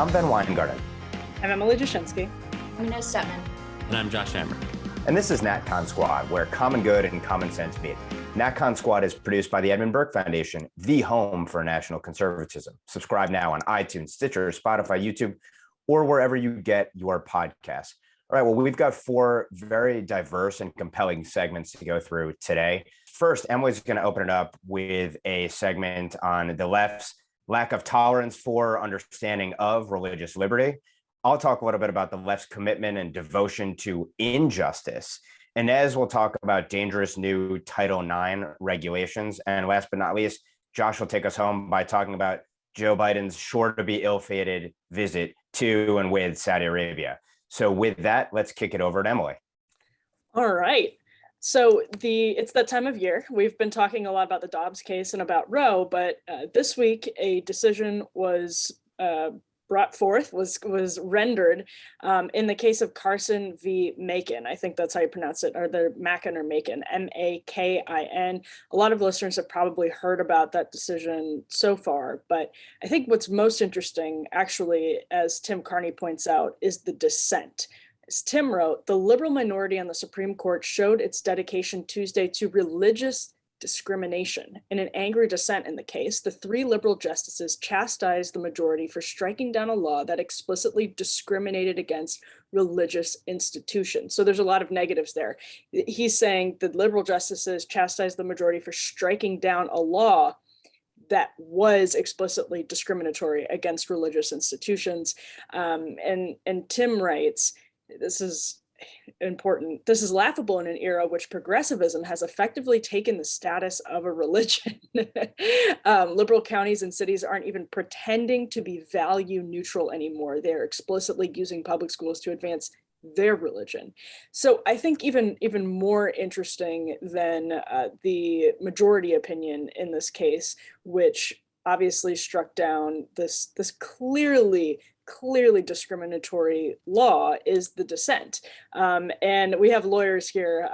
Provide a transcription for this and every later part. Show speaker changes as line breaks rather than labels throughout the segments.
I'm Ben Weingarten.
I'm Emily Jashinsky.
I'm Inez Stepman.
And I'm Josh Hammer.
And this is NatCon Squad, where common good and common sense meet. NatCon Squad is produced by the Edmund Burke Foundation, the home for national conservatism. Subscribe now on iTunes, Stitcher, Spotify, YouTube, or wherever you get your podcasts. All right, well, we've got four very diverse and compelling segments to go through today. First, Emily's going to open it up with a segment on the left's lack of tolerance for, understanding of religious liberty. I'll talk a little bit about the left's commitment and devotion to injustice. Inez will talk about dangerous new Title IX regulations. And last but not least, Josh will take us home by talking about Joe Biden's sure to be ill-fated visit to and with Saudi Arabia. So with that, let's kick it over to Emily.
All right. So it's that time of year. We've been talking a lot about the Dobbs case and about Roe, but this week a decision was brought forth, was rendered in the case of Carson v. Macon. I think that's how you pronounce it, or the Macon or Macon, M-A-K-I-N. A lot of listeners have probably heard about that decision so far, but I think what's most interesting, actually, as Tim Carney points out, is the dissent. As Tim wrote, the liberal minority on the Supreme Court showed its dedication Tuesday to religious discrimination. In an angry dissent in the case, the three liberal justices chastised the majority for striking down a law that explicitly discriminated against religious institutions. So there's a lot of negatives there. He's saying the liberal justices chastised the majority for striking down a law that was explicitly discriminatory against religious institutions. And Tim writes, this is important. This is laughable in an era which progressivism has effectively taken the status of a religion. Liberal counties and cities aren't even pretending to be value neutral anymore. They're explicitly using public schools to advance their religion. So I think even more interesting than the majority opinion in this case, which obviously struck down this clearly discriminatory law, is the dissent. And we have lawyers here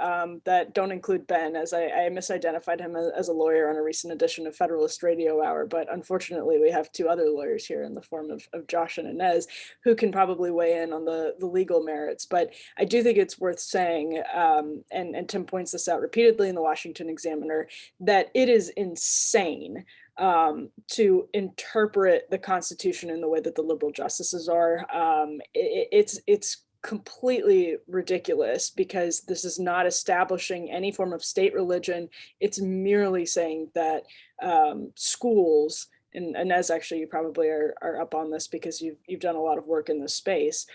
that don't include Ben, as I misidentified him as a lawyer on a recent edition of Federalist Radio Hour. But unfortunately, we have two other lawyers here in the form of Josh and Inez, who can probably weigh in on the legal merits. But I do think it's worth saying, and Tim points this out repeatedly in the Washington Examiner, that it is insane to interpret the Constitution in the way that the liberal justices are. It's completely ridiculous, because this is not establishing any form of state religion. It's merely saying that schools, and Inez, actually, you probably are up on this because you've done a lot of work in this space.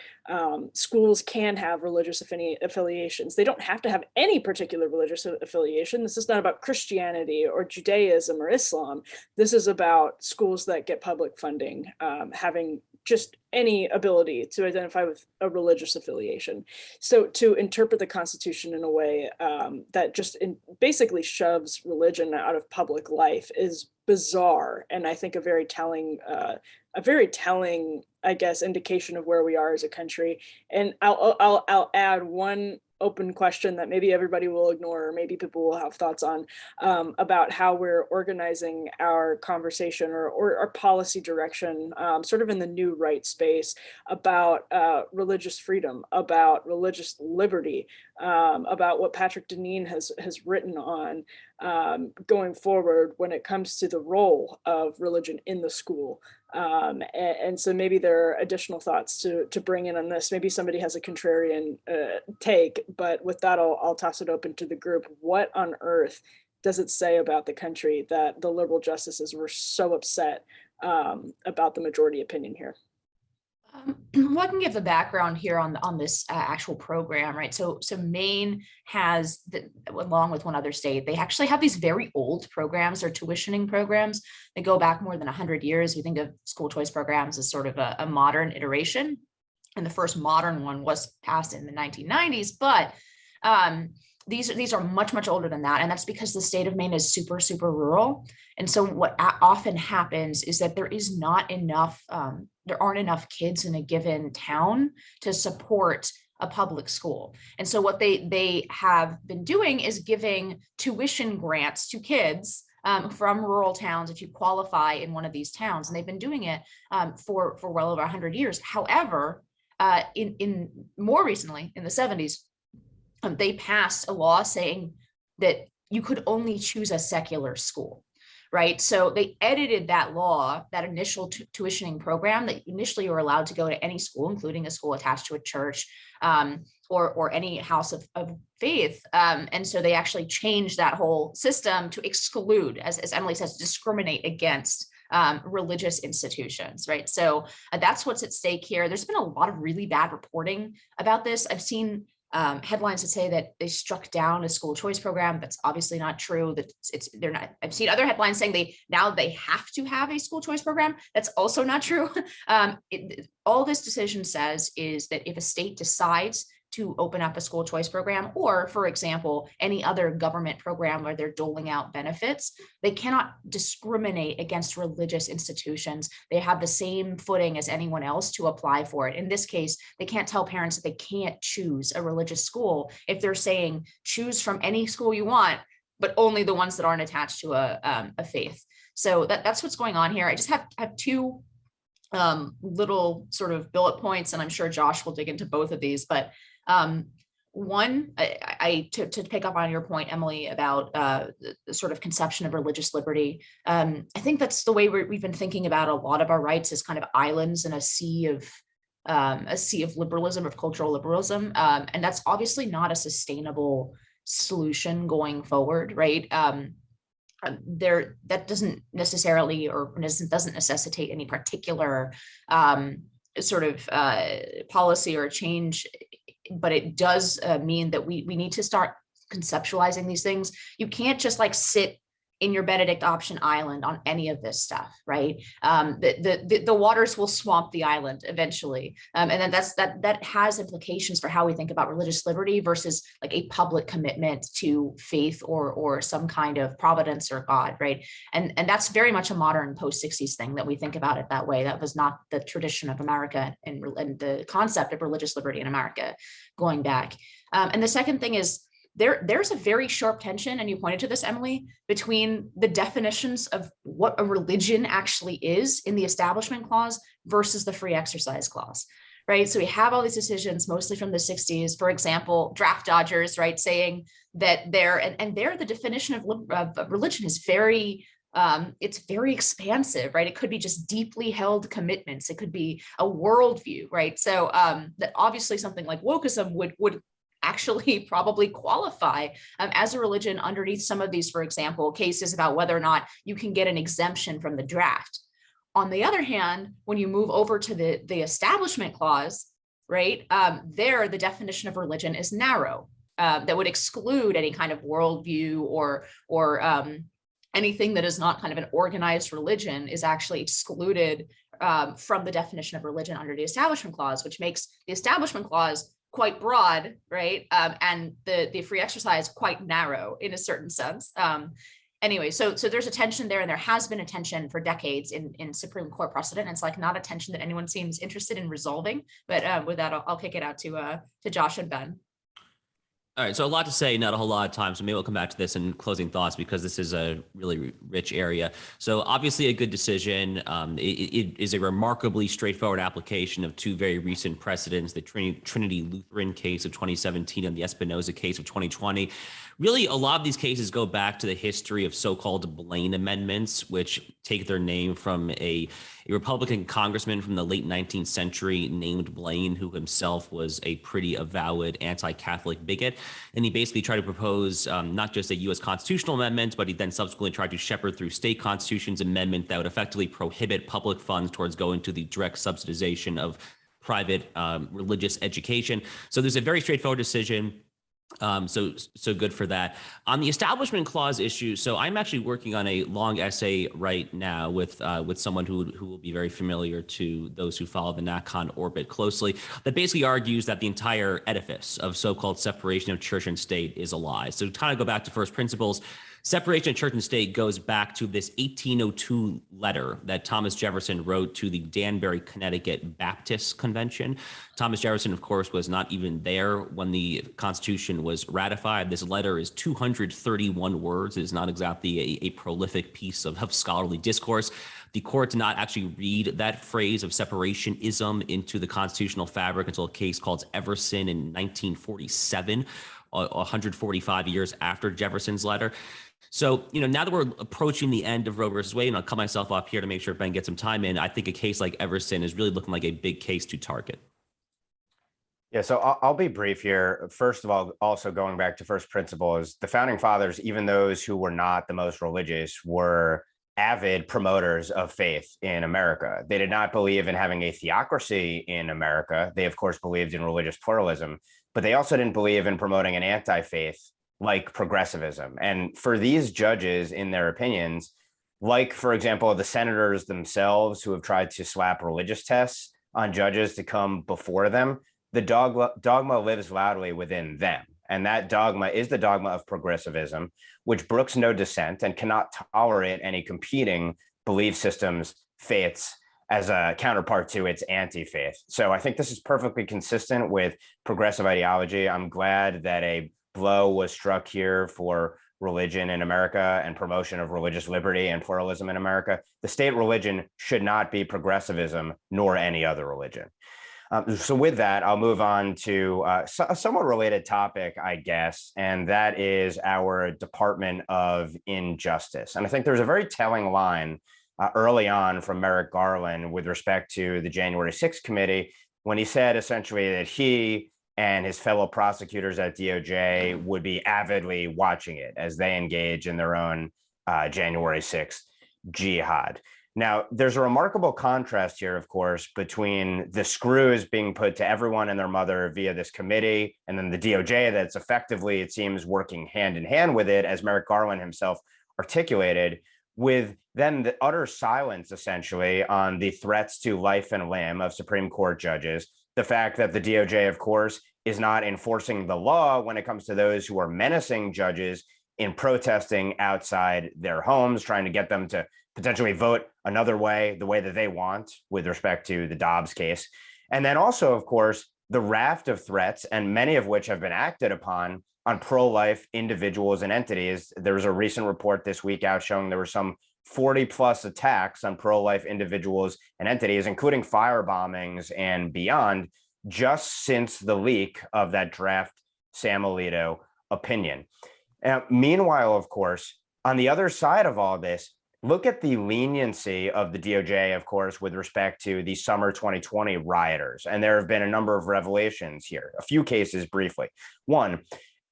Schools can have religious affiliations. They don't have to have any particular religious affiliation. This is not about Christianity or Judaism or Islam. This is about schools that get public funding, having just any ability to identify with a religious affiliation. So to interpret the Constitution in a way that just basically shoves religion out of public life is bizarre, and I think a very telling, I guess, indication of where we are as a country. And I'll add one open question that maybe everybody will ignore, or maybe people will have thoughts on, about how we're organizing our conversation or our policy direction, sort of in the new right space, about religious freedom, about religious liberty, about what Patrick Deneen has written on going forward when it comes to the role of religion in the school. And so maybe there are additional thoughts to bring in on this. Maybe somebody has a contrarian take, but with that, I'll toss it open to the group. What on earth does it say about the country that the liberal justices were so upset about the majority opinion here?
Well, I can give the background here on this actual program, right? So Maine has, along with one other state, they actually have these very old programs or tuitioning programs that go back more than 100 years. We think of school choice programs as sort of a modern iteration. And the first modern one was passed in the 1990s, but these are much older than that. And that's because the state of Maine is super rural. And so what often happens is that there is not enough, there aren't enough kids in a given town to support a public school. And so what they have been doing is giving tuition grants to kids from rural towns if you qualify in one of these towns, and they've been doing it for well over 100 years. However, in more recently, in the 70s, they passed a law saying that you could only choose a secular school, right? So they edited that law, that initial tuitioning program that initially you were allowed to go to any school, including a school attached to a church or any house of faith. And so they actually changed that whole system to exclude, as Emily says, discriminate against religious institutions, right? So that's what's at stake here. There's been a lot of really bad reporting about this. I've seen headlines that say that they struck down a school choice program. That's obviously not true. That they're not. I've seen other headlines saying they have to have a school choice program. That's also not true. All this decision says is that if a state decides to open up a school choice program, or for example, any other government program where they're doling out benefits, they cannot discriminate against religious institutions. They have the same footing as anyone else to apply for it. In this case, they can't tell parents that they can't choose a religious school if they're saying choose from any school you want, but only the ones that aren't attached to a faith. So that's what's going on here. I just have two little sort of bullet points, and I'm sure Josh will dig into both of these, but one, to pick up on your point, Emily, about the sort of conception of religious liberty. I think that's the way we've been thinking about a lot of our rights as kind of islands in a sea of liberalism, of cultural liberalism, and that's obviously not a sustainable solution going forward, right? That doesn't necessarily or doesn't necessitate any particular sort of policy or change, but it does mean that we need to start conceptualizing these things. You can't just like sit in your Benedict option island on any of this stuff, right? The waters will swamp the island eventually. And then that has implications for how we think about religious liberty versus like a public commitment to faith or some kind of providence or God, right? And that's very much a modern post-60s thing that we think about it that way. That was not the tradition of America and the concept of religious liberty in America going back. And the second thing is, there's a very sharp tension, and you pointed to this, Emily, between the definitions of what a religion actually is in the Establishment Clause versus the Free Exercise Clause, right? So we have all these decisions, mostly from the 60s, for example, draft dodgers, right, saying that the definition of religion is very, it's very expansive, right? It could be just deeply held commitments. It could be a worldview, right? So that obviously something like wokeism would actually probably qualify as a religion underneath some of these, for example, cases about whether or not you can get an exemption from the draft. On the other hand, when you move over to the Establishment Clause, right, there the definition of religion is narrow. That would exclude any kind of worldview or anything that is not kind of an organized religion is actually excluded from the definition of religion under the Establishment Clause, which makes the Establishment Clause quite broad, right? And the free exercise quite narrow in a certain sense. Anyway, so there's a tension there, and there has been a tension for decades in Supreme Court precedent. And it's like not a tension that anyone seems interested in resolving. But with that, I'll kick it out to Josh and Ben.
All right, so a lot to say, not a whole lot of time. So maybe we'll come back to this in closing thoughts because this is a really rich area. So obviously a good decision. It is a remarkably straightforward application of two very recent precedents, the Trinity Lutheran case of 2017 and the Espinoza case of 2020. Really, a lot of these cases go back to the history of so-called Blaine amendments, which take their name from a Republican congressman from the late 19th century named Blaine, who himself was a pretty avowed anti-Catholic bigot. And he basically tried to propose not just a U.S. constitutional amendment, but he then subsequently tried to shepherd through state constitutions amendment that would effectively prohibit public funds towards going to the direct subsidization of private religious education. So there's a very straightforward decision. So good for that. On the Establishment Clause issue, so I'm actually working on a long essay right now with someone who will be very familiar to those who follow the NatCon orbit closely, that basically argues that the entire edifice of so-called separation of church and state is a lie. So to kind of go back to first principles, Separation of church and state goes back to this 1802 letter that Thomas Jefferson wrote to the Danbury, Connecticut Baptist Convention. Thomas Jefferson, of course, was not even there when the Constitution was ratified. This letter is 231 words. It is not exactly a prolific piece of scholarly discourse. The court did not actually read that phrase of separationism into the constitutional fabric until a case called Everson in 1947, 145 years after Jefferson's letter. So, now that we're approaching the end of Roe versus Wade, and I'll cut myself off here to make sure Ben gets some time in, I think a case like Everson is really looking like a big case to target.
Yeah, so I'll be brief here. First of all, also going back to first principles, the founding fathers, even those who were not the most religious, were avid promoters of faith in America. They did not believe in having a theocracy in America. They, of course, believed in religious pluralism, but they also didn't believe in promoting an anti-faith like progressivism. And for these judges, in their opinions, like, for example, the senators themselves who have tried to slap religious tests on judges to come before them, the dogma lives loudly within them. And that dogma is the dogma of progressivism, which brooks no dissent and cannot tolerate any competing belief systems, faiths, as a counterpart to its anti-faith. So I think this is perfectly consistent with progressive ideology. I'm glad that a blow was struck here for religion in America and promotion of religious liberty and pluralism in America. The state religion should not be progressivism, nor any other religion. So with that, I'll move on to a somewhat related topic, I guess, and that is our Department of Injustice. And I think there's a very telling line early on from Merrick Garland with respect to the January 6th committee, when he said essentially that he and his fellow prosecutors at DOJ would be avidly watching it as they engage in their own January 6th jihad. Now, there's a remarkable contrast here, of course, between the screws being put to everyone and their mother via this committee, and then the DOJ that's effectively, it seems, working hand in hand with it, as Merrick Garland himself articulated, with then the utter silence, essentially, on the threats to life and limb of Supreme Court judges. The fact that the DOJ, of course, is not enforcing the law when it comes to those who are menacing judges in protesting outside their homes, trying to get them to potentially vote another way, the way that they want with respect to the Dobbs case. And then also, of course, the raft of threats, and many of which have been acted upon on pro-life individuals and entities. There was a recent report this week out showing there were some 40 plus attacks on pro-life individuals and entities, including fire bombings and beyond, just since the leak of that draft Sam Alito opinion. Meanwhile, of course, on the other side of all this, look at the leniency of the DOJ, of course, with respect to the summer 2020 rioters. And there have been a number of revelations here, a few cases briefly. One,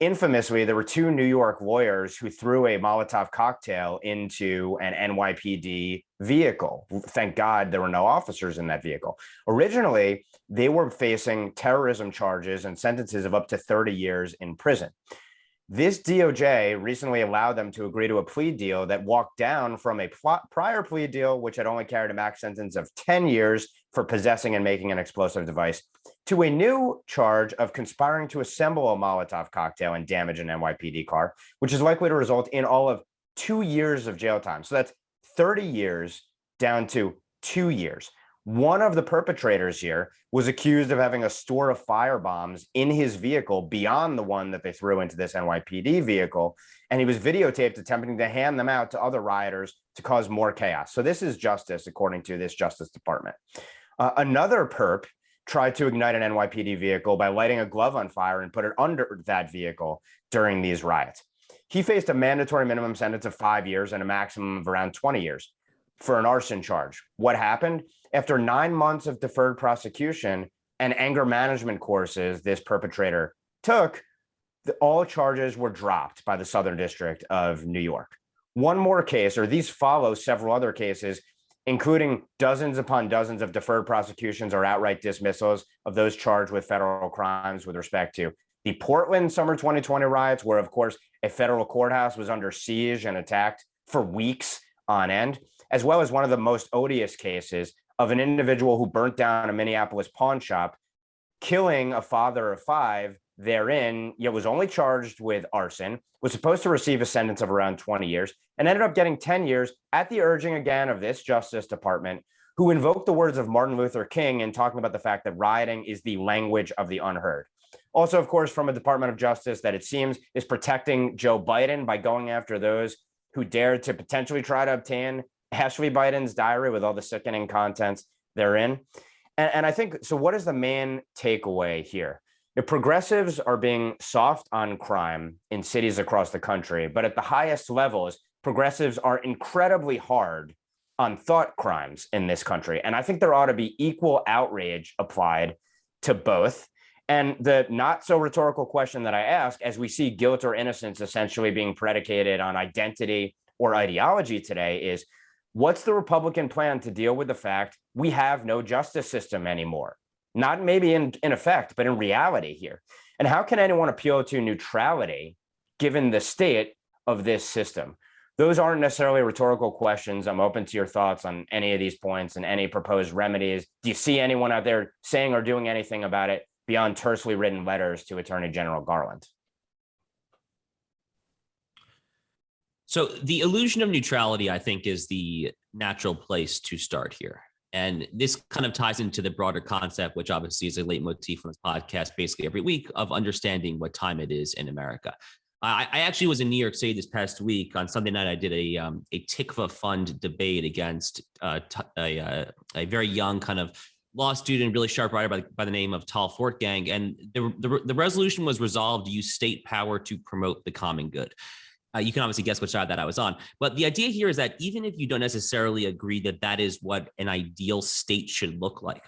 infamously, there were two New York lawyers who threw a Molotov cocktail into an NYPD vehicle. Thank God there were no officers in that vehicle. Originally, they were facing terrorism charges and sentences of up to 30 years in prison. This DOJ recently allowed them to agree to a plea deal that walked down from a prior plea deal, which had only carried a max sentence of 10 years for possessing and making an explosive device, to a new charge of conspiring to assemble a Molotov cocktail and damage an NYPD car, which is likely to result in all of 2 years of jail time. So that's 30 years down to 2 years. One of the perpetrators here was accused of having a store of fire bombs in his vehicle beyond the one that they threw into this NYPD vehicle. And he was videotaped attempting to hand them out to other rioters to cause more chaos. So this is justice, according to this Justice Department. Another perp tried to ignite an NYPD vehicle by lighting a glove on fire and put it under that vehicle during these riots. He faced a mandatory minimum sentence of 5 years and a maximum of around 20 years for an arson charge. What happened? After 9 months of deferred prosecution and anger management courses this perpetrator took, all charges were dropped by the Southern District of New York. One more case, or these follow several other cases, including dozens upon dozens of deferred prosecutions or outright dismissals of those charged with federal crimes with respect to the Portland summer 2020 riots, where, of course, a federal courthouse was under siege and attacked for weeks on end, as well as one of the most odious cases of an individual who burnt down a Minneapolis pawn shop, killing a father of 5, therein, was only charged with arson, was supposed to receive a sentence of around 20 years, and ended up getting 10 years at the urging again of this Justice Department, who invoked the words of Martin Luther King in talking about the fact that rioting is the language of the unheard. Also, of course, from a Department of Justice that it seems is protecting Joe Biden by going after those who dared to potentially try to obtain Ashley Biden's diary with all the sickening contents therein. And I think, so what is the main takeaway here? The progressives are being soft on crime in cities across the country, but at the highest levels, progressives are incredibly hard on thought crimes in this country. And I think there ought to be equal outrage applied to both. And the not so rhetorical question that I ask, as we see guilt or innocence essentially being predicated on identity or ideology today, is what's the Republican plan to deal with the fact we have no justice system anymore? Not maybe in effect, but in reality here. And how can anyone appeal to neutrality given the state of this system? Those aren't necessarily rhetorical questions. I'm open to your thoughts on any of these points and any proposed remedies. Do you see anyone out there saying or doing anything about it beyond tersely written letters to Attorney General Garland?
So the illusion of neutrality, I think, is the natural place to start here. And this kind of ties into the broader concept, which obviously is a leitmotif on this podcast basically every week, of understanding what time it is in America. I actually was in New York City this past week. On Sunday night, I did a Tikva Fund debate against a very young kind of law student, really sharp writer by the name of Tal Fortgang. And the resolution was resolved to use state power to promote the common good. You can obviously guess which side that I was on. But the idea here is that even if you don't necessarily agree that that is what an ideal state should look like,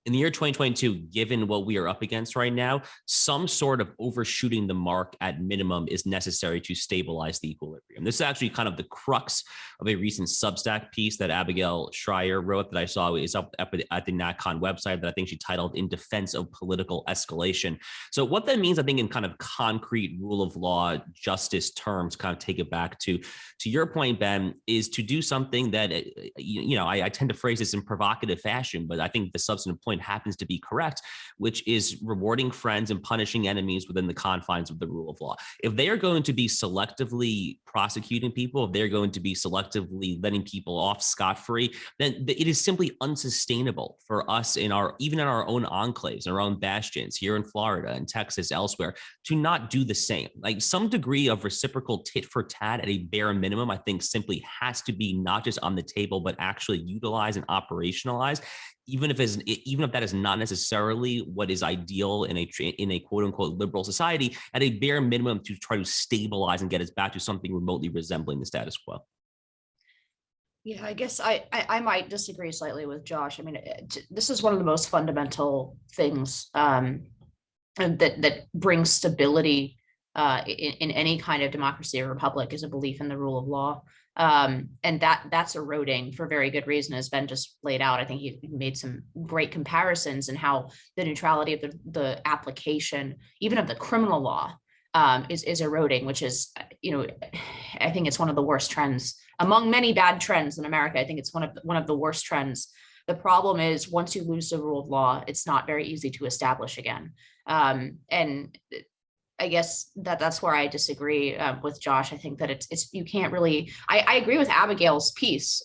in the year 2022, given what we are up against right now, some sort of overshooting the mark at minimum is necessary to stabilize the equilibrium. This is actually kind of the crux of a recent Substack piece that Abigail Schreier wrote that I saw is up at the NatCon website that I think she titled "In Defense of Political Escalation." So what that means, I think, in kind of concrete rule of law justice terms, kind of take it back to your point, Ben, is to do something that, I tend to phrase this in provocative fashion, but I think the substantive point happens to be correct, which is rewarding friends and punishing enemies within the confines of the rule of law. If they are going to be selectively prosecuting people, if they're going to be selectively letting people off scot-free, then it is simply unsustainable for us even in our own enclaves, our own bastions here in Florida and Texas, elsewhere, to not do the same. Like some degree of reciprocal tit for tat at a bare minimum, I think simply has to be not just on the table, but actually utilized and operationalized. Even if that is not necessarily what is ideal in a quote unquote liberal society, at a bare minimum to try to stabilize and get us back to something remotely resembling the status quo.
Yeah, I guess I might disagree slightly with Josh. I mean, this is one of the most fundamental things that brings stability in any kind of democracy or republic, is a belief in the rule of law. And that's eroding for very good reason, as Ben just laid out. I think he made some great comparisons in how the neutrality of the application, even of the criminal law, is eroding, which is, I think it's one of the worst trends among many bad trends in America. I think it's one of the worst trends. The problem is once you lose the rule of law, it's not very easy to establish again. And I guess that's where I disagree with Josh. I think that it's you can't really. I agree with Abigail's piece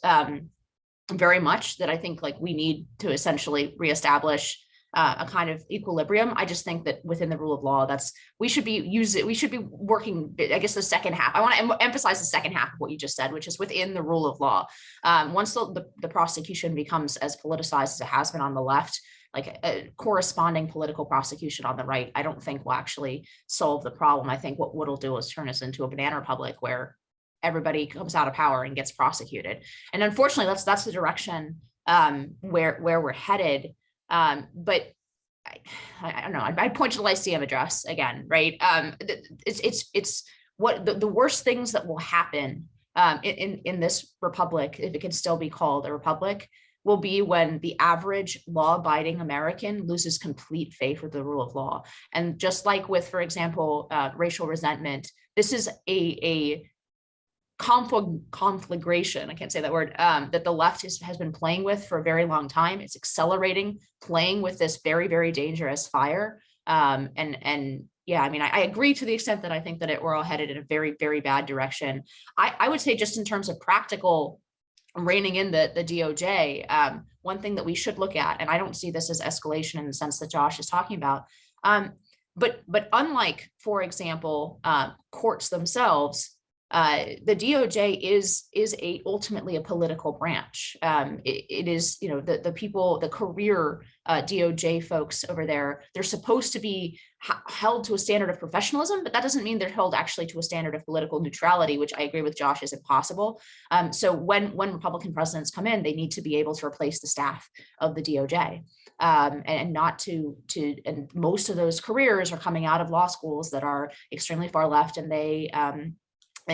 very much, that I think like we need to essentially reestablish a kind of equilibrium. I just think that within the rule of law, we should be working. I guess the second half. I want to emphasize the second half of what you just said, which is within the rule of law. Once the prosecution becomes as politicized as it has been on the left, like a corresponding political prosecution on the right, I don't think will actually solve the problem. I think what it'll do is turn us into a banana republic where everybody comes out of power and gets prosecuted. And unfortunately, that's the direction where we're headed. But I don't know. I'd point to the Lyceum Address again, right? It's what the worst things that will happen in this republic, if it can still be called a republic, will be when the average law-abiding American loses complete faith with the rule of law. And just like with, for example, racial resentment, this is a conflagration, I can't say that word, that the left has been playing with for a very long time. It's accelerating, playing with this very, very dangerous fire. And yeah, I mean, I agree to the extent that I think that we're all headed in a very, very bad direction. I would say just in terms of practical reining in the DOJ, one thing that we should look at, and I don't see this as escalation in the sense that Josh is talking about, but unlike, for example, courts themselves, the DOJ is ultimately a political branch. It is, you know, the people, the career DOJ folks over there, they're supposed to be held to a standard of professionalism, but that doesn't mean they're held actually to a standard of political neutrality, which I agree with Josh is impossible. So when Republican presidents come in, they need to be able to replace the staff of the DOJ. And not to, and most of those careers are coming out of law schools that are extremely far left, and they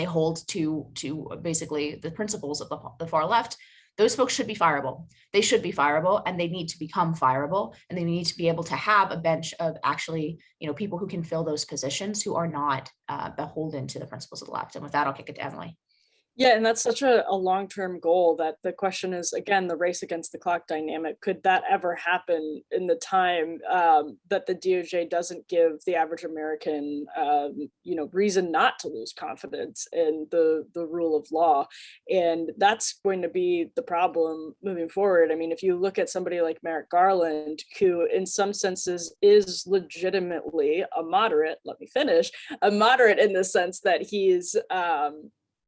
hold to basically the principles of the far left. Those folks should be fireable. They should be fireable, and they need to become fireable, and they need to be able to have a bench of actually, you know, people who can fill those positions who are not beholden to the principles of the left. And with that, I'll kick it to Emily.
Yeah, and that's such a long-term goal that the question is, again, the race against the clock dynamic. Could that ever happen in the time that the DOJ doesn't give the average American, you know, reason not to lose confidence in the rule of law? And that's going to be the problem moving forward. I mean, if you look at somebody like Merrick Garland, who in some senses is legitimately a moderate, let me finish, a moderate in the sense that he's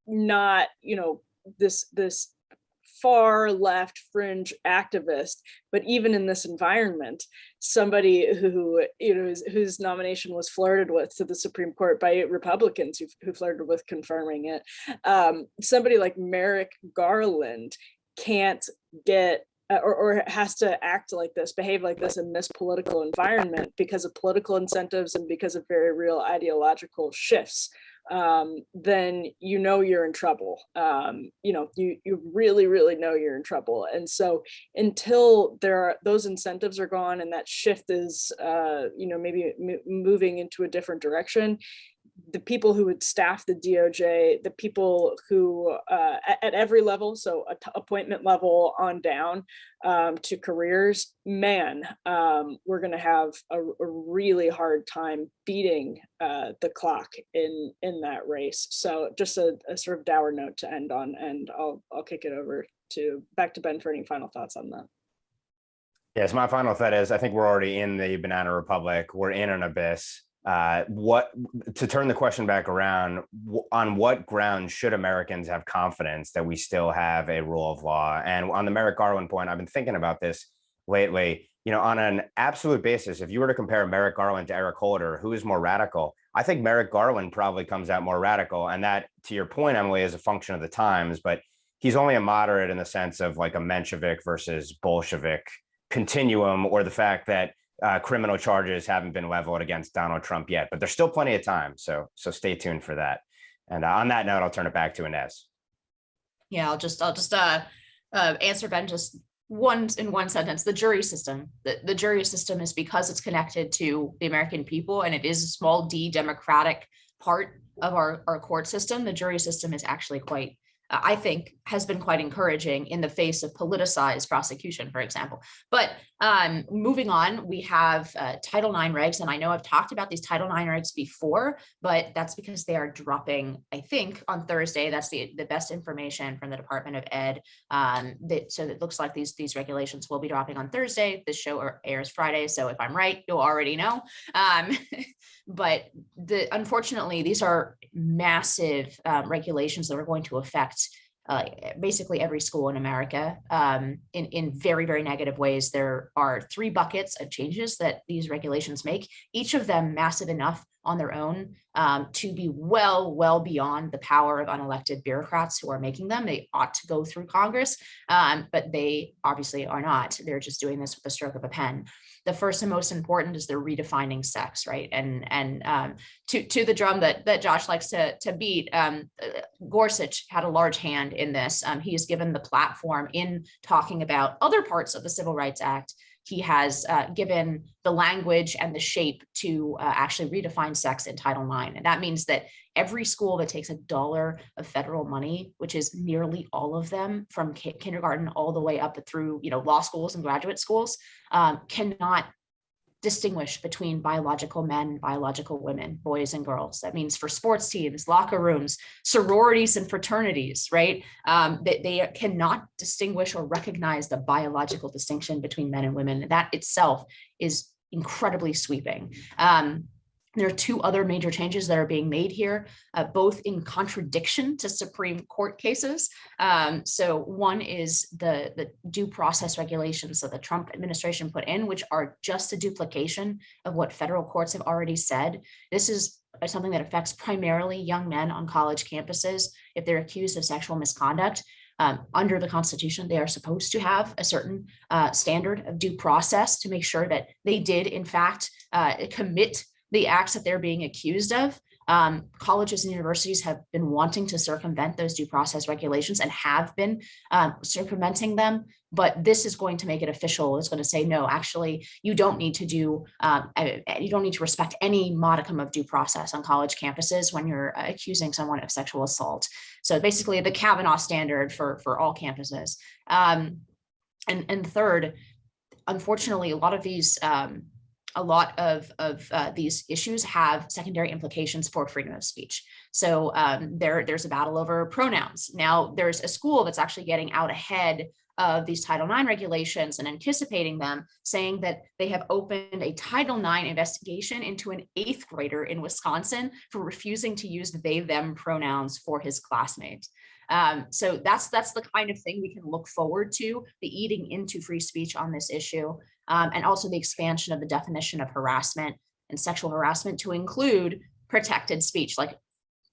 not, you know, this far left fringe activist, but even in this environment, somebody who, you know, whose nomination was flirted with to the Supreme Court by Republicans who flirted with confirming it, somebody like Merrick Garland can't get or has to act like this, behave like this in this political environment because of political incentives and because of very real ideological shifts. Then you know you're in trouble. You know, you really, really know you're in trouble. And so until those incentives are gone and that shift is, you know, maybe moving into a different direction, the people who would staff the DOJ, the people who at every level, so appointment level on down to careers, man, we're going to have a really hard time beating the clock in that race. So just a sort of dour note to end on, and I'll kick it over back to Ben for any final thoughts on that.
Yes, my final thought is I think we're already in the banana republic. We're in an abyss. To turn the question back around, on what grounds should Americans have confidence that we still have a rule of law? And on the Merrick Garland point, I've been thinking about this lately. You know, on an absolute basis, if you were to compare Merrick Garland to Eric Holder, who is more radical? I think Merrick Garland probably comes out more radical. And that, to your point, Emily, is a function of the times, but he's only a moderate in the sense of like a Menshevik versus Bolshevik continuum, or the fact that criminal charges haven't been leveled against Donald Trump yet, but there's still plenty of time. So stay tuned for that. And on that note, I'll turn it back to Inez.
Yeah, I'll just answer Ben just one sentence. The jury system. The jury system is, because it's connected to the American people, and it is a small d democratic part of our court system. The jury system is actually quite, I think, has been quite encouraging in the face of politicized prosecution, for example. But moving on, we have Title IX regs, and I know I've talked about these Title IX regs before, but that's because they are dropping, I think, on Thursday. That's the best information from the Department of Ed. So it looks like these regulations will be dropping on Thursday. This show airs Friday, so if I'm right, you'll already know. But unfortunately, these are massive regulations that are going to affect basically every school in America in very, very negative ways. There are 3 buckets of changes that these regulations make, each of them massive enough on their own to be well beyond the power of unelected bureaucrats who are making them. They ought to go through Congress, but they obviously are not. They're just doing this with the stroke of a pen. The first and most important is they're redefining sex, right? And to the drum that Josh likes to beat, Gorsuch had a large hand in this. He has given the platform in talking about other parts of the Civil Rights Act. He has given the language and the shape to actually redefine sex in Title IX. And that means that every school that takes $1 of federal money, which is nearly all of them from kindergarten all the way up through, law schools and graduate schools, cannot distinguish between biological men, biological women, boys and girls. That means for sports teams, locker rooms, sororities and fraternities, right? They cannot distinguish or recognize the biological distinction between men and women. That itself is incredibly sweeping. There are two other major changes that are being made here, both in contradiction to Supreme Court cases. So one is the due process regulations that the Trump administration put in, which are just a duplication of what federal courts have already said. This is something that affects primarily young men on college campuses if they're accused of sexual misconduct. Under the Constitution, they are supposed to have a certain standard of due process to make sure that they did, in fact, commit the acts that they're being accused of. Colleges and universities have been wanting to circumvent those due process regulations and have been circumventing them, but this is going to make it official. It's going to say, no, actually, you don't need to respect any modicum of due process on college campuses when you're accusing someone of sexual assault. So basically the Kavanaugh standard for all campuses. And third, unfortunately, a lot of these issues have secondary implications for freedom of speech. So there's a battle over pronouns. Now there's a school that's actually getting out ahead of these Title IX regulations and anticipating them, saying that they have opened a Title IX investigation into an 8th grader in Wisconsin for refusing to use they, them pronouns for his classmates. So that's the kind of thing we can look forward to, the eating into free speech on this issue. And also the expansion of the definition of harassment and sexual harassment to include protected speech, like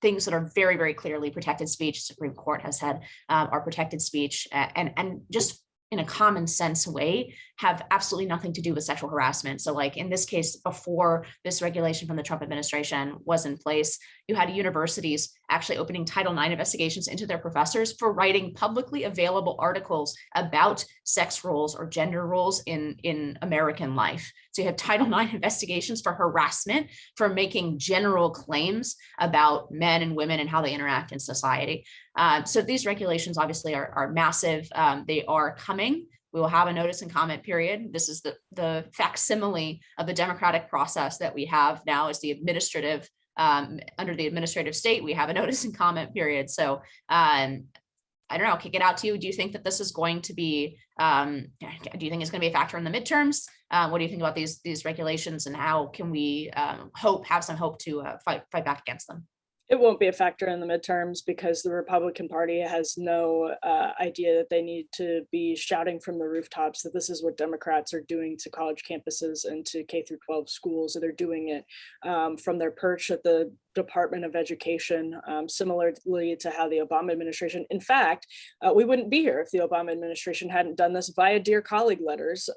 things that are very, very clearly protected speech. Supreme Court has said are protected speech, and just in a common sense way have absolutely nothing to do with sexual harassment. So like in this case, before this regulation from the Trump administration was in place, you had universities actually opening Title IX investigations into their professors for writing publicly available articles about sex roles or gender roles in American life. So you have Title IX investigations for harassment, for making general claims about men and women and how they interact in society. So these regulations obviously are massive. They are coming. We will have a notice and comment period. This is the facsimile of the democratic process that we have now is the administrative, under the administrative state, we have a notice and comment period. So I don't know, I'll kick it out to you. Do you think that this is going to be, do you think it's going to be a factor in the midterms? What do you think about these regulations, and how can we have some hope to fight back against them?
It won't be a factor in the midterms because the Republican Party has no idea that they need to be shouting from the rooftops that this is what Democrats are doing to college campuses and to K through 12 schools. So they're doing it from their perch at the Department of Education, similarly to how the Obama administration, in fact, we wouldn't be here if the Obama administration hadn't done this via Dear Colleague letters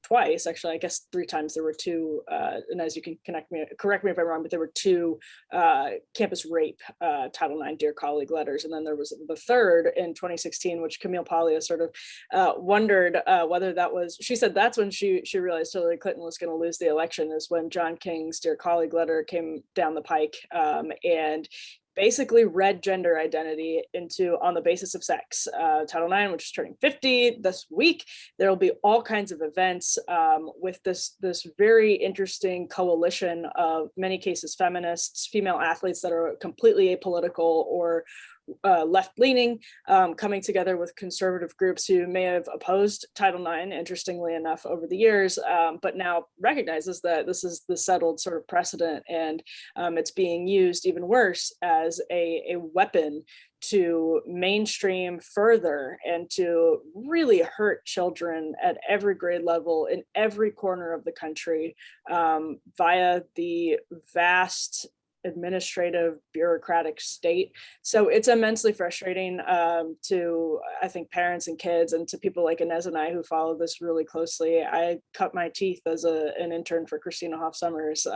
twice, actually, I guess 3 times. There were 2, and as you can correct me if I'm wrong, but there were 2 campus rape Title IX Dear Colleague letters. And then there was the third in 2016, which Camille Paglia sort of wondered whether that was, she said that's when she realized Hillary Clinton was going to lose the election, is when John King's Dear Colleague letter came down the pike and basically read gender identity into on the basis of sex. Title IX, which is turning 50 this week, there will be all kinds of events with this very interesting coalition of many cases feminists, female athletes that are completely apolitical or left-leaning, coming together with conservative groups who may have opposed Title IX, interestingly enough, over the years, but now recognizes that this is the settled sort of precedent, and it's being used even worse as a weapon to mainstream further and to really hurt children at every grade level in every corner of the country via the vast administrative bureaucratic state. So it's immensely frustrating to, I think, parents and kids, and to people like Inez and I who follow this really closely. I cut my teeth as an intern for Christina Hoff Sommers,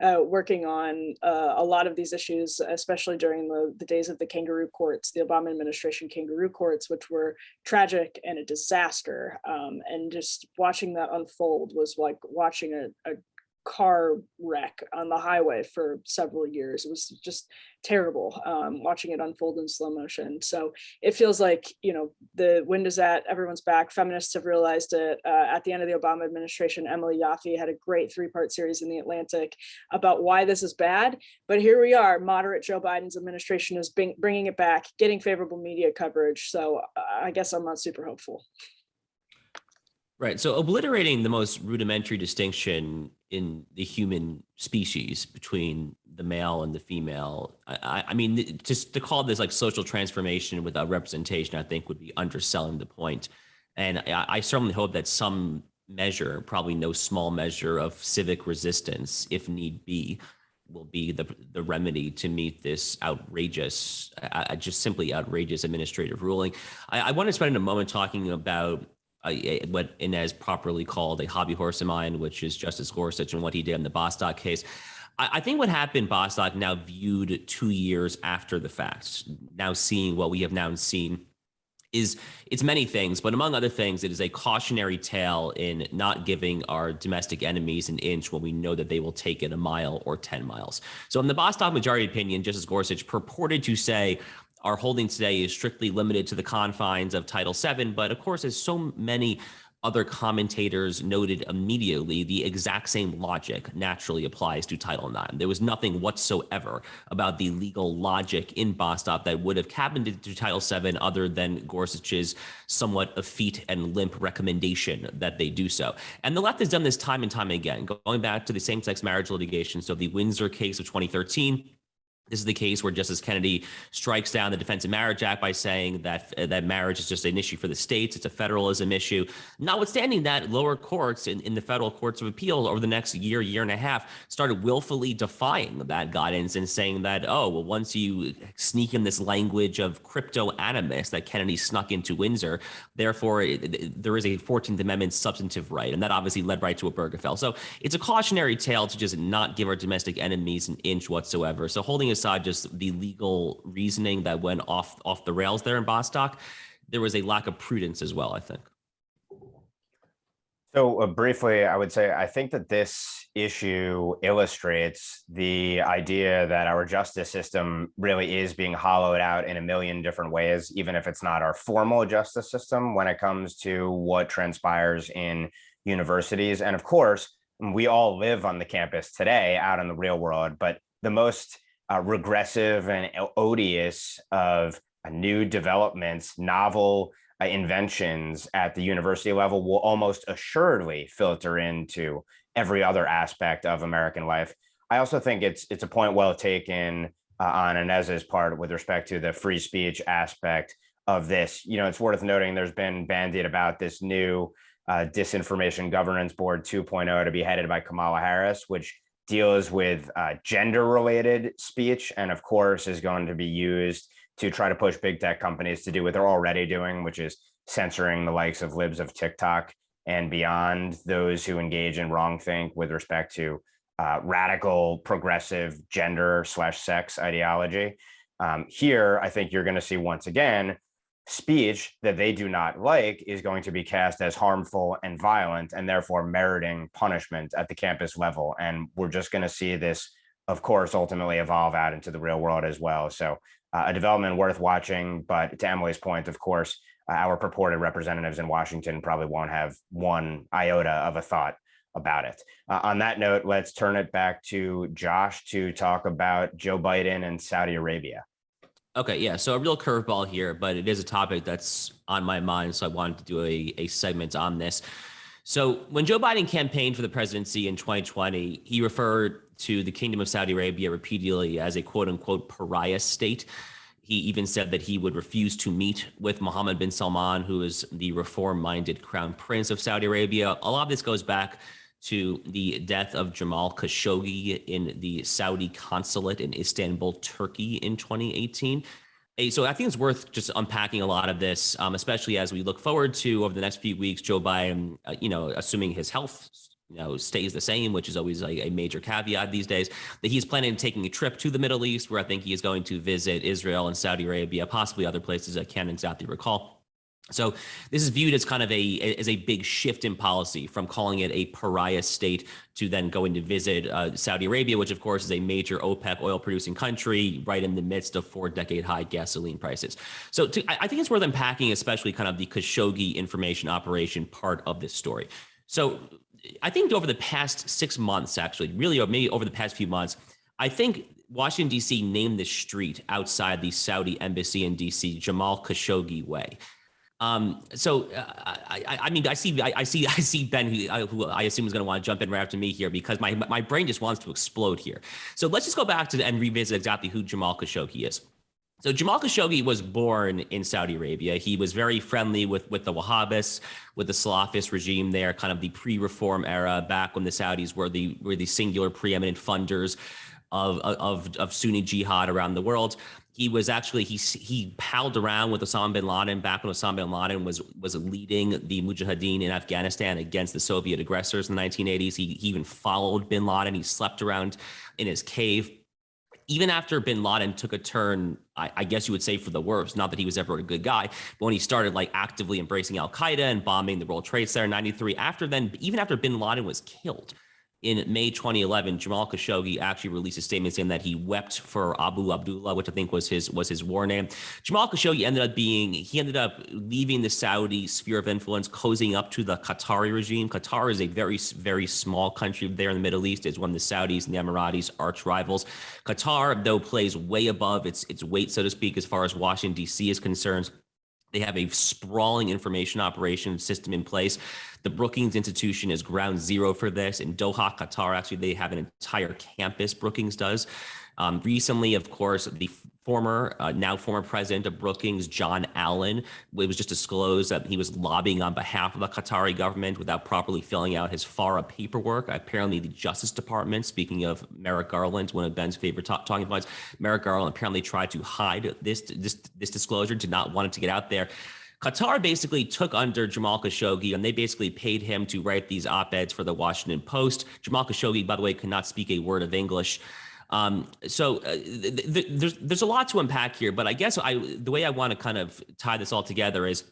working on a lot of these issues, especially during the days of the kangaroo courts, the Obama administration kangaroo courts, which were tragic and a disaster. And just watching that unfold was like watching a car wreck on the highway for several years. It was just terrible watching it unfold in slow motion. So it feels like, the wind is at everyone's back. Feminists have realized it. At the end of the Obama administration, Emily Yaffe had a great 3-part series in The Atlantic about why this is bad. But here we are, moderate Joe Biden's administration is bringing it back, getting favorable media coverage. So I guess I'm not super hopeful.
Right. So obliterating the most rudimentary distinction in the human species between the male and the female, I mean, just to call this like social transformation without representation, I think would be underselling the point. And I certainly hope that some measure, probably no small measure of civic resistance, if need be, will be the remedy to meet this outrageous, just simply outrageous administrative ruling. I want to spend a moment talking about what Inez properly called a hobby horse of mine, which is Justice Gorsuch and what he did in the Bostock case. I think what happened in Bostock, now viewed 2 years after the fact, now seeing what we have now seen, is it's many things, but among other things, it is a cautionary tale in not giving our domestic enemies an inch when we know that they will take it a mile or 10 miles. So in the Bostock majority opinion, Justice Gorsuch purported to say, our holding today is strictly limited to the confines of Title VII, but of course, as so many other commentators noted immediately, the exact same logic naturally applies to Title IX. There was nothing whatsoever about the legal logic in Bostock that would have cabined it to Title VII other than Gorsuch's somewhat effete and limp recommendation that they do so. And the left has done this time and time again, going back to the same-sex marriage litigation. So the Windsor case of 2013, this is the case where Justice Kennedy strikes down the Defense of Marriage Act by saying that that marriage is just an issue for the states. It's a federalism issue. Notwithstanding that, lower courts in the federal courts of appeal over the next year, year and a half started willfully defying that guidance and saying that, oh, well, once you sneak in this language of crypto animus that Kennedy snuck into Windsor, therefore there is a 14th Amendment substantive right. And that obviously led right to a Burke. So it's a cautionary tale to just not give our domestic enemies an inch whatsoever. So holding aside just the legal reasoning that went off the rails there in Bostock, there was a lack of prudence as well, I think.
So briefly, I would say I think that this issue illustrates the idea that our justice system really is being hollowed out in a million different ways, even if it's not our formal justice system when it comes to what transpires in universities. And of course, we all live on the campus today out in the real world, but the most regressive and odious of new developments, novel inventions at the university level will almost assuredly filter into every other aspect of American life. I also think it's a point well taken on Inez's part with respect to the free speech aspect of this. You know, it's worth noting there's been bandied about this new Disinformation Governance Board 2.0 to be headed by Kamala Harris, which deals with gender-related speech, and of course is going to be used to try to push big tech companies to do what they're already doing, which is censoring the likes of libs of TikTok and beyond, those who engage in wrongthink with respect to radical, progressive gender/sex ideology. Here, I think you're going to see once again speech that they do not like is going to be cast as harmful and violent and therefore meriting punishment at the campus level. And we're just going to see this, of course, ultimately evolve out into the real world as well. So a development worth watching. But to Emily's point, of course, our purported representatives in Washington probably won't have one iota of a thought about it. On that note, let's turn it back to Josh to talk about Joe Biden and Saudi Arabia.
Okay, yeah, so a real curveball here, but it is a topic that's on my mind, so I wanted to do a segment on this. So when Joe Biden campaigned for the presidency in 2020, he referred to the Kingdom of Saudi Arabia repeatedly as a quote-unquote pariah state. He even said that he would refuse to meet with Mohammed bin Salman, who is the reform-minded crown prince of Saudi Arabia. A lot of this goes back to the death of Jamal Khashoggi in the Saudi consulate in Istanbul, Turkey in 2018. So I think it's worth just unpacking a lot of this, especially as we look forward to over the next few weeks, Joe Biden, assuming his health, stays the same, which is always a major caveat these days, that he's planning on taking a trip to the Middle East, where I think he is going to visit Israel and Saudi Arabia, possibly other places I can't exactly recall. So this is viewed as kind of a big shift in policy from calling it a pariah state to then going to visit Saudi Arabia, which of course is a major OPEC oil producing country right in the midst of 4-decade high gasoline prices. So I think it's worth unpacking, especially kind of the Khashoggi information operation part of this story. So I think over the past 6 months, actually, really, or maybe over the past few months, I think Washington, D.C. named this street outside the Saudi embassy in D.C. Jamal Khashoggi Way. I mean, I see Ben, who I assume is going to want to jump in right after me here, because my brain just wants to explode here. So let's just go back to and revisit exactly who Jamal Khashoggi is. So Jamal Khashoggi was born in Saudi Arabia. He was very friendly with the Wahhabis, with the Salafist regime there, kind of the pre-reform era, back when the Saudis were the singular preeminent funders of Sunni jihad around the world. He was actually, he palled around with Osama bin Laden back when Osama bin Laden was leading the Mujahideen in Afghanistan against the Soviet aggressors in the 1980s. He even followed bin Laden. He slept around in his cave. Even after bin Laden took a turn, I guess you would say for the worse, not that he was ever a good guy, but when he started like actively embracing Al-Qaeda and bombing the World Trade Center in 93, even after bin Laden was killed, in May 2011, Jamal Khashoggi actually released a statement saying that he wept for Abu Abdullah, which I think was his war name. Jamal Khashoggi ended up leaving the Saudi sphere of influence, cozying up to the Qatari regime. Qatar is a very, very small country there in the Middle East. It's one of the Saudis and the Emiratis' arch rivals. Qatar, though, plays way above its weight, so to speak, as far as Washington, D.C. is concerned. They have a sprawling information operation system in place. The Brookings Institution is ground zero for this. In Doha, Qatar, actually, they have an entire campus, Brookings does. Recently, of course, the now former president of Brookings, John Allen, it was just disclosed that he was lobbying on behalf of the Qatari government without properly filling out his FARA paperwork. Apparently, the Justice Department, speaking of Merrick Garland, one of Ben's favorite talking points, Merrick Garland apparently tried to hide this disclosure, did not want it to get out there. Qatar basically took under Jamal Khashoggi, and they basically paid him to write these op-eds for the Washington Post. Jamal Khashoggi, by the way, could not speak a word of English. There's a lot to unpack here, but I guess the way I want to kind of tie this all together is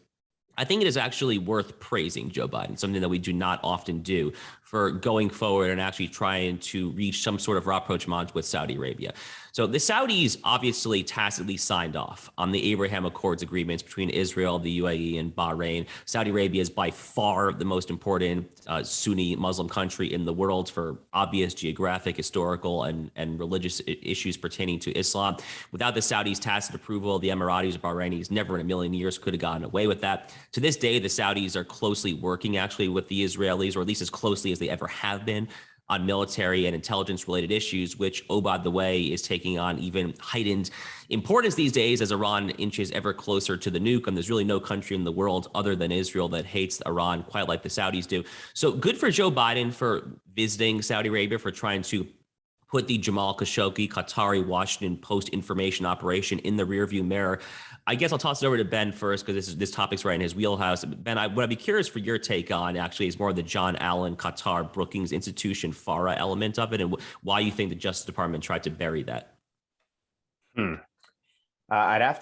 I think it is actually worth praising Joe Biden, something that we do not often do, for going forward and actually trying to reach some sort of rapprochement with Saudi Arabia. So the Saudis obviously tacitly signed off on the Abraham Accords agreements between Israel, the UAE, and Bahrain. Saudi Arabia is by far the most important Sunni Muslim country in the world for obvious geographic, historical, and religious issues pertaining to Islam. Without the Saudis' tacit approval, the Emiratis or Bahrainis never in a million years could have gotten away with that. To this day, the Saudis are closely working actually with the Israelis, or at least as closely as they ever have been, on military and intelligence related issues, which, oh, by the way, is taking on even heightened importance these days as Iran inches ever closer to the nuke. And there's really no country in the world other than Israel that hates Iran quite like the Saudis do. So good for Joe Biden for visiting Saudi Arabia, for trying to put the Jamal Khashoggi Qatari Washington Post information operation in the rearview mirror. I guess I'll toss it over to Ben first, because this topic's right in his wheelhouse. Ben, what I'd be curious for your take on actually is more of the John Allen Qatar Brookings Institution FARA element of it, and why you think the Justice Department tried to bury that.
I'd have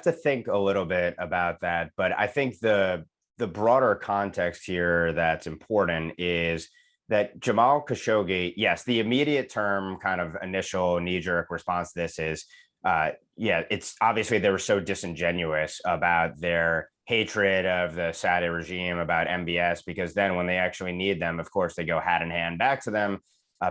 to think a little bit about that, but I think the broader context here that's important is that Jamal Khashoggi, yes, the immediate term kind of initial knee-jerk response to this is, it's obviously they were so disingenuous about their hatred of the Saudi regime, about MBS, because then when they actually need them, of course, they go hat in hand back to them,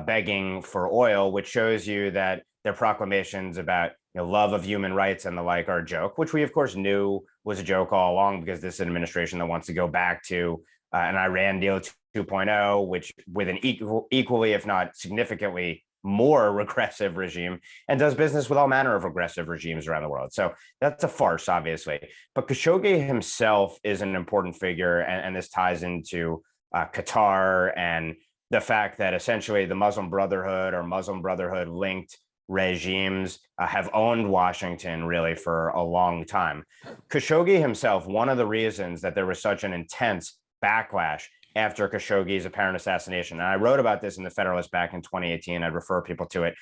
begging for oil, which shows you that their proclamations about love of human rights and the like are a joke, which we, of course, knew was a joke all along, because this is an administration that wants to go back to an Iran deal 2.0, which with an equally, if not significantly more regressive regime, and does business with all manner of regressive regimes around the world. So that's a farce, obviously. But Khashoggi himself is an important figure, and this ties into Qatar and the fact that essentially the Muslim Brotherhood or Muslim Brotherhood linked regimes have owned Washington really for a long time. Khashoggi himself, one of the reasons that there was such an intense backlash after Khashoggi's apparent assassination, and I wrote about this in the Federalist back in 2018, I'd refer people to it,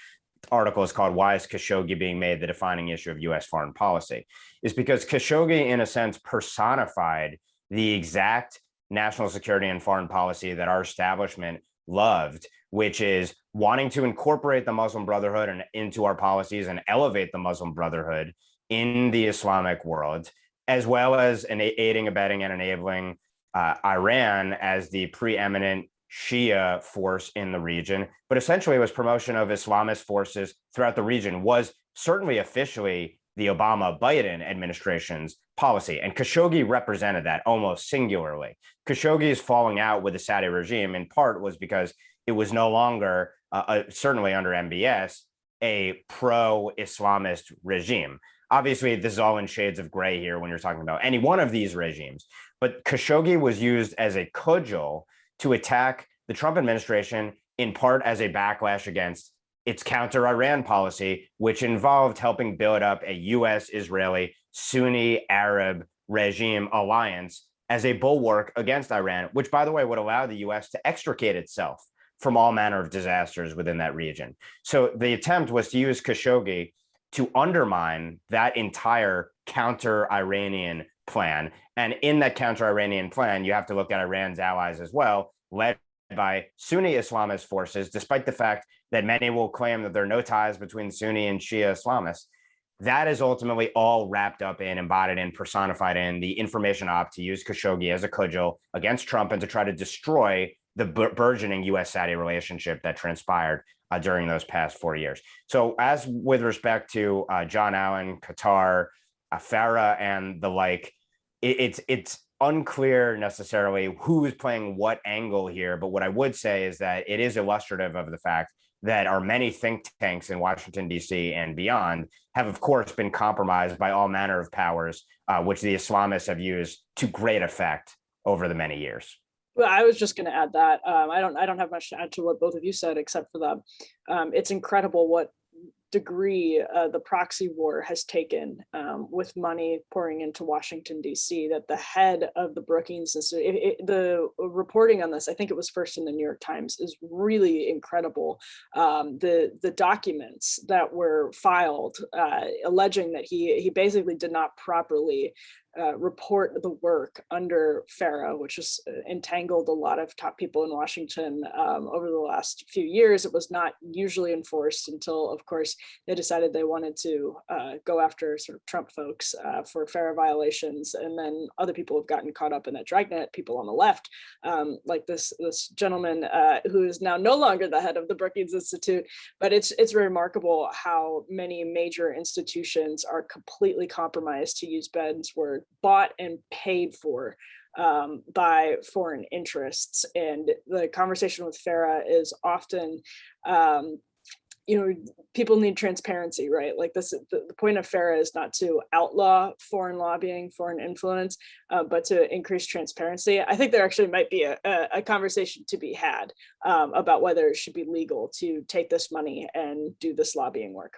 article is called "Why is Khashoggi being made the defining issue of U.S. foreign policy?" is because Khashoggi, in a sense, personified the exact national security and foreign policy that our establishment loved, which is wanting to incorporate the Muslim Brotherhood into our policies and elevate the Muslim Brotherhood in the Islamic world, as well as aiding, abetting, and enabling Iran as the preeminent Shia force in the region. But essentially, it was promotion of Islamist forces throughout the region, was certainly officially the Obama-Biden administration's policy. And Khashoggi represented that almost singularly. Khashoggi's falling out with the Saudi regime in part was because it was no longer, certainly under MBS, a pro-Islamist regime. Obviously, this is all in shades of gray here when you're talking about any one of these regimes. But Khashoggi was used as a cudgel to attack the Trump administration, in part as a backlash against its counter-Iran policy, which involved helping build up a U.S.-Israeli Sunni Arab regime alliance as a bulwark against Iran, which, by the way, would allow the U.S. to extricate itself from all manner of disasters within that region. So the attempt was to use Khashoggi to undermine that entire counter-Iranian plan. And in that counter-Iranian plan, you have to look at Iran's allies as well, led by Sunni Islamist forces, despite the fact that many will claim that there are no ties between Sunni and Shia Islamists. That is ultimately all wrapped up in, embodied in, personified in the information op to use Khashoggi as a cudgel against Trump and to try to destroy the burgeoning U.S.-Saudi relationship that transpired during those past 4 years. So as with respect to John Allen, Qatar, Farah, and the like, it's unclear necessarily who is playing what angle here. But what I would say is that it is illustrative of the fact that our many think tanks in Washington, D.C. and beyond have, of course, been compromised by all manner of powers, which the Islamists have used to great effect over the many years.
Well, I was just going to add that I don't have much to add to what both of you said, except for that it's incredible what degree the proxy war has taken with money pouring into Washington, D.C., that the head of the Brookings Institute, the reporting on this, I think it was first in the New York Times, is really incredible. The documents that were filed alleging that he basically did not properly report the work under FARA, which has entangled a lot of top people in Washington over the last few years. It was not usually enforced until, of course, they decided they wanted to go after sort of Trump folks for FARA violations. And then other people have gotten caught up in that dragnet, people on the left, like this gentleman who is now no longer the head of the Brookings Institute. But it's remarkable how many major institutions are completely compromised, to use Ben's word, bought and paid for by foreign interests. And the conversation with FARA is often, people need transparency, right? Like this, the point of FARA is not to outlaw foreign lobbying, foreign influence, but to increase transparency. I think there actually might be a conversation to be had about whether it should be legal to take this money and do this lobbying work.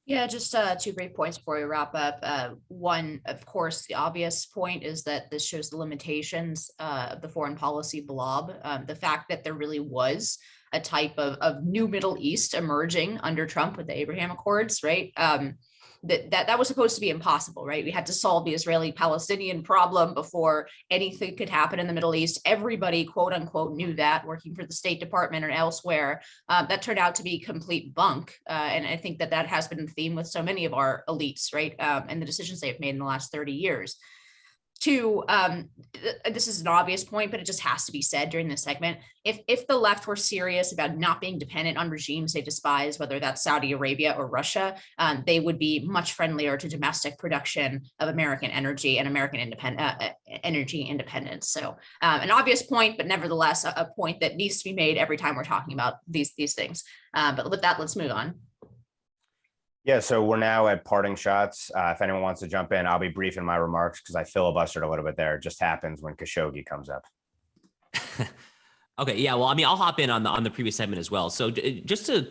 Yeah, just 2 great points before we wrap up. One, of course, the obvious point is that this shows the limitations of the foreign policy blob. The fact that there really was a type of new Middle East emerging under Trump with the Abraham Accords, right? That was supposed to be impossible, right? We had to solve the Israeli-Palestinian problem before anything could happen in the Middle East. Everybody, quote unquote, knew that, working for the State Department or elsewhere. That turned out to be complete bunk. And I think that has been the theme with so many of our elites, right? And the decisions they've made in the last 30 years. 2, this is an obvious point, but it just has to be said during this segment. If the left were serious about not being dependent on regimes they despise, whether that's Saudi Arabia or Russia, they would be much friendlier to domestic production of American energy and American energy independence. So an obvious point, but nevertheless a point that needs to be made every time we're talking about these things. But with that, let's move on.
Yeah, so we're now at parting shots. If anyone wants to jump in, I'll be brief in my remarks because I filibustered a little bit there. It just happens when Khashoggi comes up.
Okay, yeah, well, I mean, I'll hop in on the previous segment as well. So just to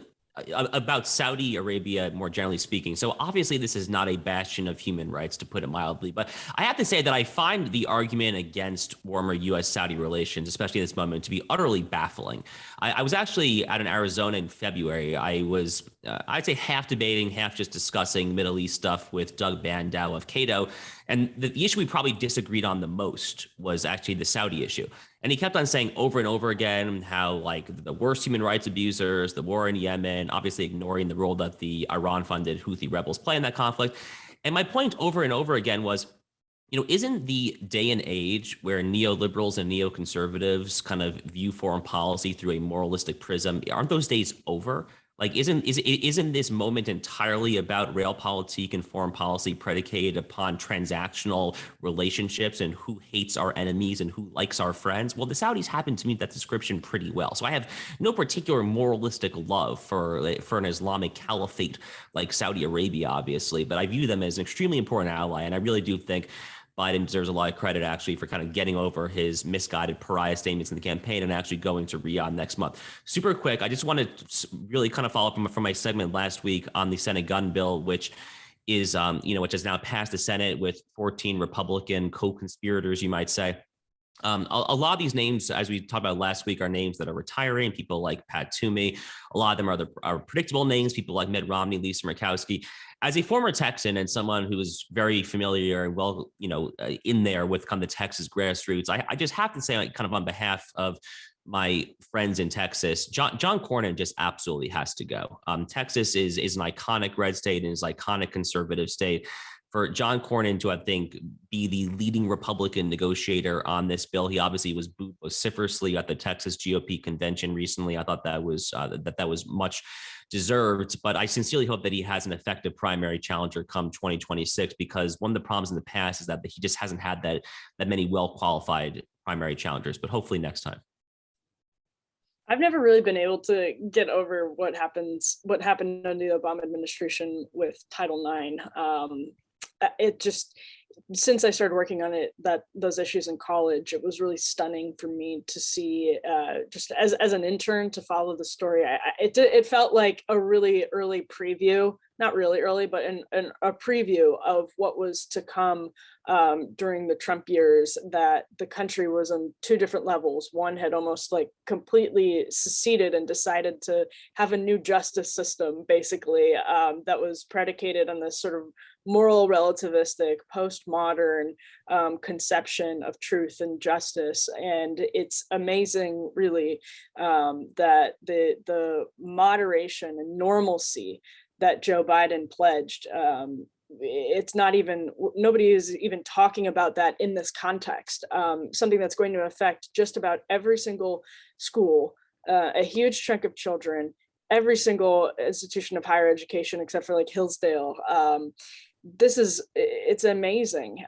about Saudi Arabia more generally speaking. So obviously this is not a bastion of human rights, to put it mildly, but I have to say that I find the argument against warmer U.S.-Saudi relations, especially at this moment, to be utterly baffling. I was actually out in Arizona in February. I was, I'd say, half debating, half just discussing Middle East stuff with Doug Bandow of Cato. And the issue we probably disagreed on the most was actually the Saudi issue. And he kept on saying over and over again how like the worst human rights abusers, the war in Yemen, obviously ignoring the role that the Iran-funded Houthi rebels play in that conflict. And my point over and over again was, isn't the day and age where neoliberals and neoconservatives kind of view foreign policy through a moralistic prism, aren't those days over? Like, isn't this moment entirely about realpolitik and foreign policy predicated upon transactional relationships and who hates our enemies and who likes our friends? Well, the Saudis happen to meet that description pretty well. So I have no particular moralistic love for an Islamic caliphate like Saudi Arabia, obviously, but I view them as an extremely important ally. And I really do think Biden deserves a lot of credit actually for kind of getting over his misguided pariah statements in the campaign and actually going to Riyadh next month. Super quick, I just want to really kind of follow up from my segment last week on the Senate gun bill, which is, which has now passed the Senate with 14 Republican co-conspirators, you might say. A lot of these names, as we talked about last week, are names that are retiring. People like Pat Toomey. A lot of them are predictable names. People like Mitt Romney, Lisa Murkowski. As a former Texan and someone who is very familiar and well, in there with kind of the Texas grassroots, I just have to say, like, kind of on behalf of my friends in Texas, John Cornyn just absolutely has to go. Texas is an iconic red state and is an iconic conservative state. For John Cornyn to, I think, be the leading Republican negotiator on this bill, he obviously was booed vociferously at the Texas GOP convention recently. I thought that was that was much deserved, but I sincerely hope that he has an effective primary challenger come 2026, because one of the problems in the past is that he just hasn't had that many well-qualified primary challengers. But hopefully next time.
I've never really been able to get over what happened under the Obama administration with Title IX. It just, since I started working on those issues in college, it was really stunning for me to see, just as an intern, to follow the story. It felt like a really early preview, not really early, but a preview of what was to come during the Trump years, that the country was on two different levels. One had almost like completely seceded and decided to have a new justice system, basically, that was predicated on this sort of moral relativistic postmodern conception of truth and justice. And it's amazing, really, that the moderation and normalcy that Joe Biden pledged, it's not even, nobody is even talking about that in this context. Something that's going to affect just about every single school, a huge chunk of children, every single institution of higher education except for like Hillsdale. It's amazing,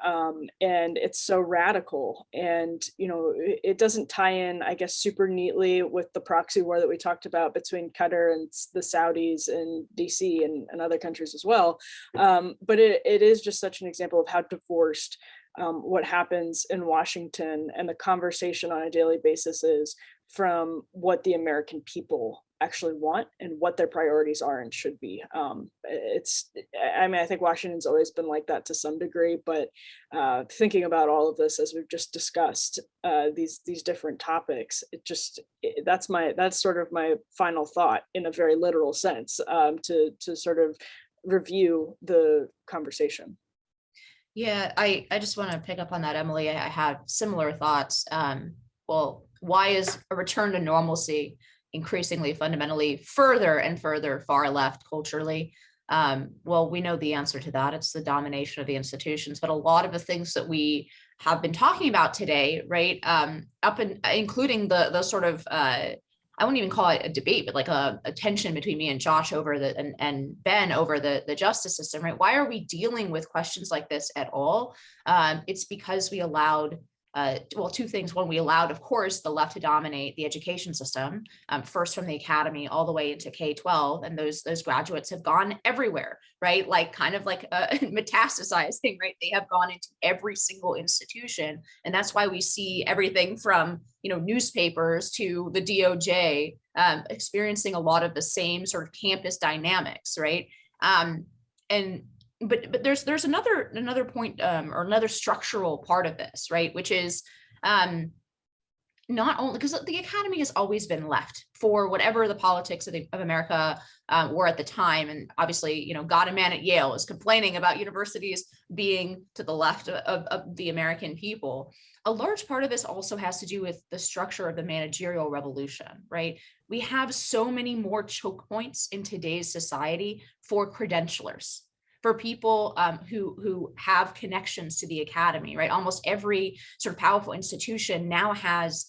and it's so radical, and it doesn't tie in, I guess, super neatly with the proxy war that we talked about between Qatar and the Saudis and DC and other countries as well, but it is just such an example of how divorced what happens in Washington and the conversation on a daily basis is from what the American people actually want and what their priorities are and should be. I think Washington's always been like that to some degree, but thinking about all of this, as we've just discussed, these different topics, that's sort of my final thought in a very literal sense, to sort of review the conversation.
Yeah, I just want to pick up on that, Emily. I had similar thoughts. Well, why is a return to normalcy increasingly fundamentally further and further far left culturally? Well, we know the answer to that. It's the domination of the institutions. But a lot of the things that we have been talking about today, right, including the sort of, I wouldn't even call it a debate, but like a tension between me and Josh over and Ben over the justice system, right? Why are we dealing with questions like this at all? It's because we allowed well, two things. One, we allowed, of course, the left to dominate the education system, first from the academy all the way into K-12, and those graduates have gone everywhere, right? Like kind of like metastasizing, right? They have gone into every single institution, and that's why we see everything from newspapers to the DOJ experiencing a lot of the same sort of campus dynamics, right? But there's another point or another structural part of this, right? Which is not only because the academy has always been left for whatever the politics of America were at the time. And obviously, God and man at Yale is complaining about universities being to the left of the American people. A large part of this also has to do with the structure of the managerial revolution, right? We have so many more choke points in today's society for credentialers, for people who have connections to the academy, right? Almost every sort of powerful institution now has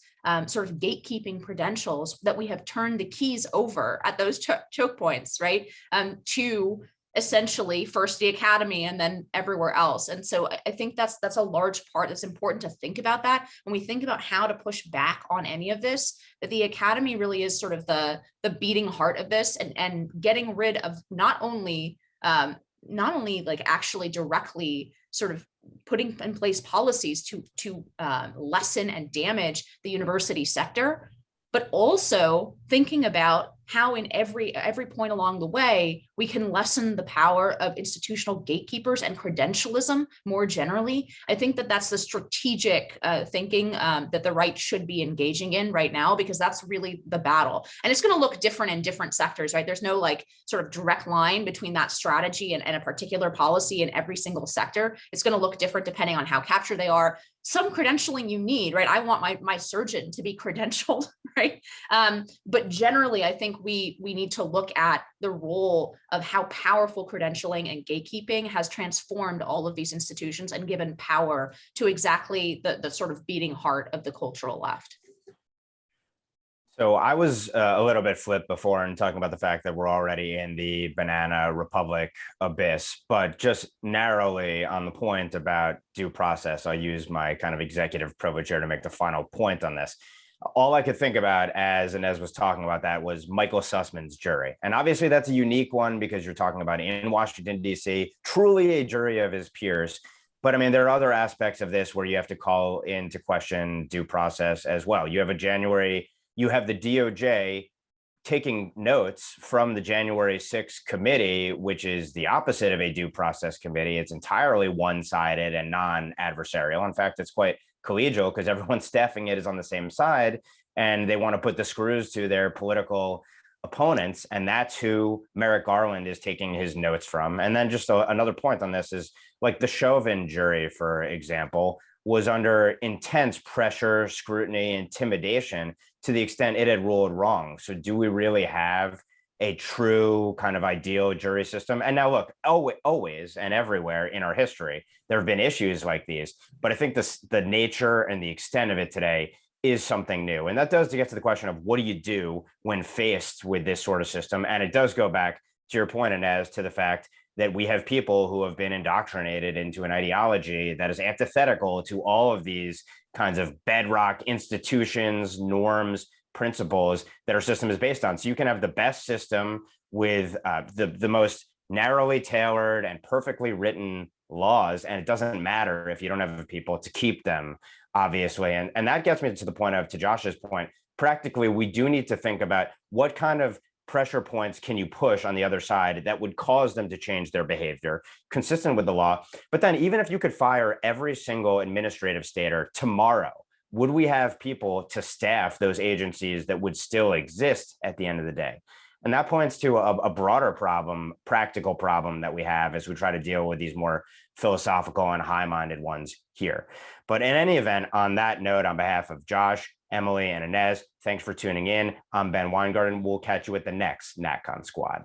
sort of gatekeeping credentials that we have turned the keys over at those choke points, right? To essentially first the academy and then everywhere else. And so I think that's a large part. It's important to think about that when we think about how to push back on any of this, that the academy really is sort of the beating heart of this, and getting rid of not only like actually directly sort of putting in place policies to lessen and damage the university sector, but also thinking about how in every point along the way, we can lessen the power of institutional gatekeepers and credentialism more generally. I think that that's the strategic thinking that the right should be engaging in right now, because that's really the battle. And it's going to look different in different sectors, right? There's no like sort of direct line between that strategy and a particular policy in every single sector. It's going to look different depending on how captured they are. Some credentialing you need, right? I want my surgeon to be credentialed, right? But generally, I think we need to look at the role of how powerful credentialing and gatekeeping has transformed all of these institutions and given power to exactly the sort of beating heart of the cultural left.
So I was a little bit flipped before and talking about the fact that we're already in the banana republic abyss, but just narrowly on the point about due process, I'll use my kind of executive privilege here to make the final point on this. All I could think about as Inez was talking about that was Michael Sussman's jury. And obviously that's a unique one because you're talking about in Washington, D.C., truly a jury of his peers. But I mean, there are other aspects of this where you have to call into question due process as well. You have the DOJ taking notes from the January 6th committee, which is the opposite of a due process committee. It's entirely one-sided and non-adversarial. In fact, it's quite collegial because everyone staffing it is on the same side and they want to put the screws to their political opponents. And that's who Merrick Garland is taking his notes from. And then just another point on this is like the Chauvin jury, for example, was under intense pressure, scrutiny, intimidation to the extent it had ruled wrong. So do we really have a true kind of ideal jury system? And now look, always and everywhere in our history, there have been issues like these, but I think the nature and the extent of it today is something new. And that does to get to the question of what do you do when faced with this sort of system? And it does go back to your point, Inez, to the fact that we have people who have been indoctrinated into an ideology that is antithetical to all of these kinds of bedrock institutions, norms, principles that our system is based on. So you can have the best system with the most narrowly tailored and perfectly written laws, and it doesn't matter if you don't have people to keep them, obviously. And that gets me to the point of, to Josh's point, practically, we do need to think about what kind of pressure points can you push on the other side that would cause them to change their behavior consistent with the law. But then even if you could fire every single administrative stater tomorrow, would we have people to staff those agencies that would still exist at the end of the day? And that points to a broader problem, practical problem that we have as we try to deal with these more philosophical and high-minded ones here. But in any event, on that note, on behalf of Josh, Emily, and Inez, thanks for tuning in. I'm Ben Weingarten. We'll catch you at the next NatCon Squad.